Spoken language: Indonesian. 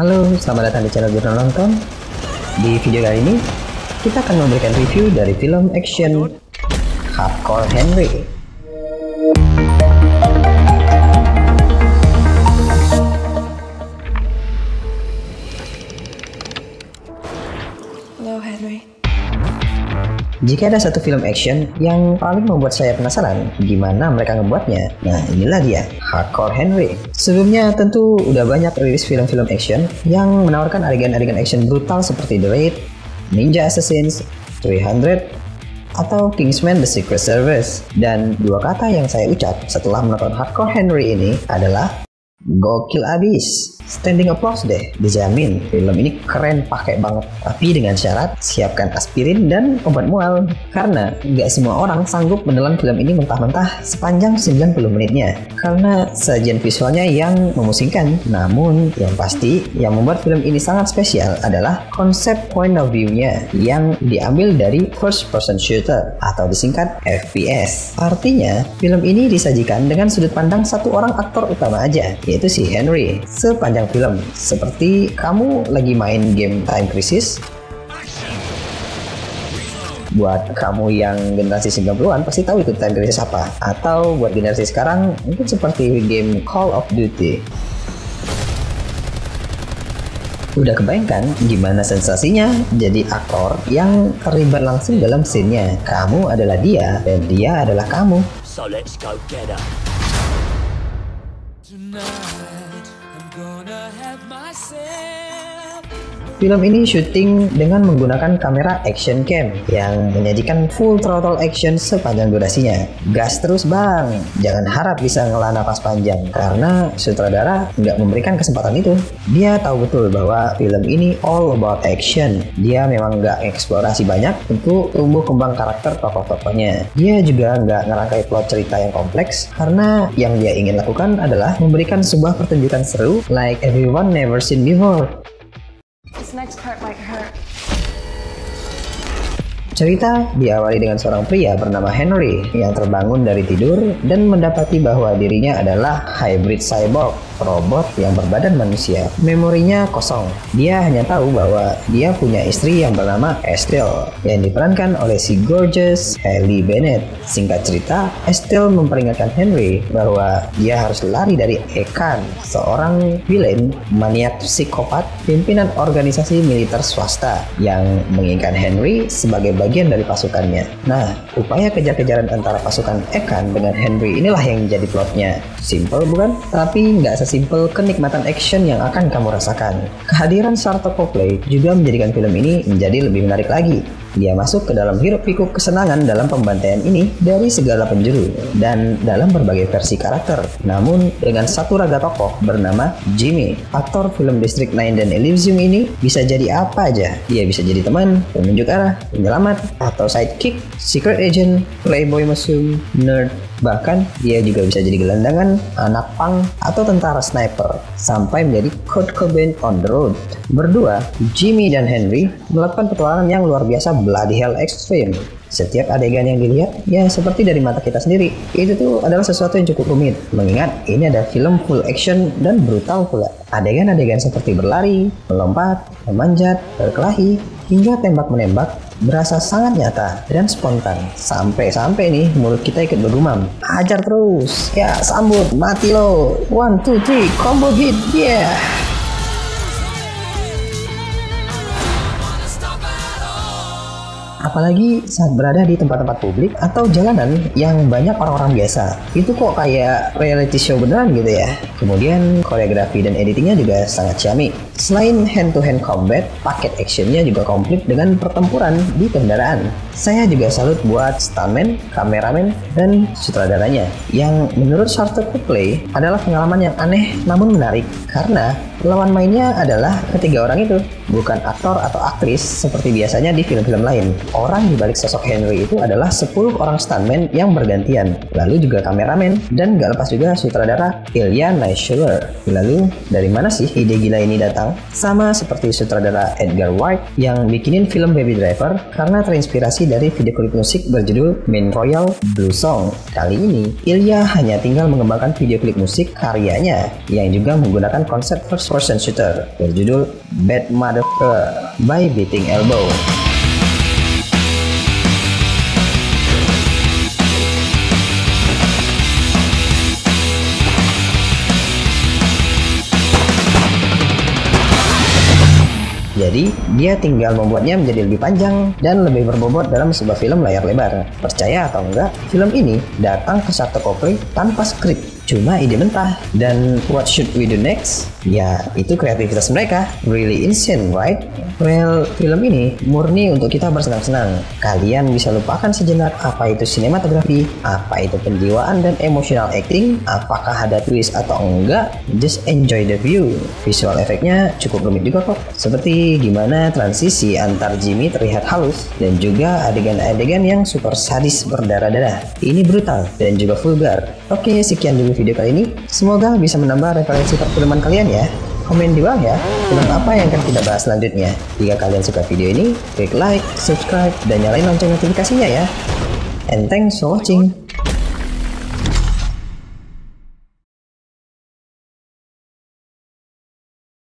Halo, selamat datang di channel Jurnal Nonton. Di video kali ini, kita akan memberikan review dari film action Hardcore Henry. Hello, Henry. Jika ada satu film action yang paling membuat saya penasaran gimana mereka ngebuatnya, nah inilah dia, Hardcore Henry. Sebelumnya tentu udah banyak rilis film-film action yang menawarkan adegan-adegan action brutal seperti The Raid, Ninja Assassins, 300, atau Kingsman The Secret Service. Dan dua kata yang saya ucap setelah menonton Hardcore Henry ini adalah gokil abis. Standing applause deh, dijamin film ini keren pakai banget. Tapi dengan syarat siapkan aspirin dan obat mual, karena nggak semua orang sanggup menelan film ini mentah-mentah sepanjang 90 menitnya karena sajian visualnya yang memusingkan. Namun yang pasti yang membuat film ini sangat spesial adalah konsep point of view-nya yang diambil dari first person shooter atau disingkat FPS. Artinya film ini disajikan dengan sudut pandang satu orang aktor utama aja, yaitu si Henry. Sepanjang film, seperti kamu lagi main game Time Crisis. Buat kamu yang generasi 90-an pasti tahu itu Time Crisis apa. Atau buat generasi sekarang mungkin seperti game Call of Duty. Udah kebayangkan gimana sensasinya jadi aktor yang terlibat langsung dalam scene-nya. Kamu adalah dia dan dia adalah kamu. So let's go get her. Film ini syuting dengan menggunakan kamera action cam yang menyajikan full throttle action sepanjang durasinya. Gas terus bang, jangan harap bisa ngelah napas panjang karena sutradara nggak memberikan kesempatan itu. Dia tahu betul bahwa film ini all about action. Dia memang nggak eksplorasi banyak untuk tumbuh kembang karakter tokoh-tokohnya. Dia juga nggak ngerangkai plot cerita yang kompleks karena yang dia ingin lakukan adalah memberikan sebuah pertunjukan seru like everyone never seen before. This next part might hurt. Cerita diawali dengan seorang pria bernama Henry yang terbangun dari tidur dan mendapati bahwa dirinya adalah hybrid cyborg, robot yang berbadan manusia. Memorinya kosong. Dia hanya tahu bahwa dia punya istri yang bernama Estelle yang diperankan oleh si gorgeous Halle Bennett. Singkat cerita, Estelle memperingatkan Henry bahwa dia harus lari dari Ekan, seorang villain maniak psikopat pimpinan organisasi militer swasta yang menginginkan Henry sebagai bagian dari pasukannya. Nah, upaya kejar-kejaran antara pasukan Ekan dengan Henry inilah yang jadi plotnya. Simple bukan? Tapi nggak sesimpel kenikmatan action yang akan kamu rasakan. Kehadiran Sharlto Copley juga menjadikan film ini menjadi lebih menarik lagi. Dia masuk ke dalam hiruk-pikuk kesenangan dalam pembantaian ini dari segala penjuru dan dalam berbagai versi karakter. Namun dengan satu raga tokoh bernama Jimmy. Aktor film District 9 dan Elysium ini bisa jadi apa aja. Dia bisa jadi teman, penunjuk arah, penyelamat, atau sidekick, secret agent, playboy mesum, nerd. Bahkan dia juga bisa jadi gelandangan, anak punk, atau tentara sniper, sampai menjadi Kurt Cobain on the road. Berdua, Jimmy dan Henry melakukan petualangan yang luar biasa bloody hell extreme. Setiap adegan yang dilihat, ya seperti dari mata kita sendiri. Itu tuh adalah sesuatu yang cukup rumit, mengingat ini ada film full action dan brutal pula. Adegan-adegan seperti berlari, melompat, memanjat, berkelahi, hingga tembak-menembak berasa sangat nyata dan spontan. Sampai-sampai nih mulut kita ikut bergumam. Ajar terus. Ya sambut, mati lo. 1, 2, 3, combo hit, yeah. Apalagi saat berada di tempat-tempat publik atau jalanan yang banyak orang-orang biasa. Itu kok kayak reality show beneran gitu ya. Kemudian koreografi dan editingnya juga sangat ciamik. Selain hand-to-hand combat, paket actionnya juga komplit dengan pertempuran di kendaraan. Saya juga salut buat stuntman, kameramen, dan sutradaranya. Yang menurut Sharlto Copley adalah pengalaman yang aneh namun menarik. Karena lawan mainnya adalah ketiga orang itu. Bukan aktor atau aktris seperti biasanya di film-film lain. Orang di balik sosok Henry itu adalah 10 orang stuntman yang bergantian. Lalu juga kameramen dan gak lepas juga sutradara Ilya Naishuller. Lalu dari mana sih ide gila ini datang? Sama seperti sutradara Edgar Wright yang bikinin film Baby Driver karena terinspirasi dari video klip musik berjudul Main Royal Blue Song. Kali ini Ilya hanya tinggal mengembangkan video klip musik karyanya yang juga menggunakan konsep first first-person shooter berjudul Bad Motherfucker by Beating Elbow. Jadi, dia tinggal membuatnya menjadi lebih panjang dan lebih berbobot dalam sebuah film layar lebar. Percaya atau enggak, film ini datang ke Sharkto Copley tanpa skrip, cuma ide mentah. Dan what should we do next? Ya, itu kreativitas mereka. Really insane, right? Well, film ini murni untuk kita bersenang-senang. Kalian bisa lupakan sejenak apa itu sinematografi, apa itu penjiwaan dan emotional acting, apakah ada twist atau enggak. Just enjoy the view. Visual efeknya cukup rumit juga kok. Seperti gimana transisi antar Jimmy terlihat halus dan juga adegan-adegan yang super sadis berdarah-darah. Ini brutal dan juga vulgar. Oke, sekian dulu video kali ini. Semoga bisa menambah referensi perfilman kalian ya. Komen di bawah ya, film apa yang akan kita bahas selanjutnya. Jika kalian suka video ini, klik like, subscribe, dan nyalain lonceng notifikasinya ya. And thanks for watching.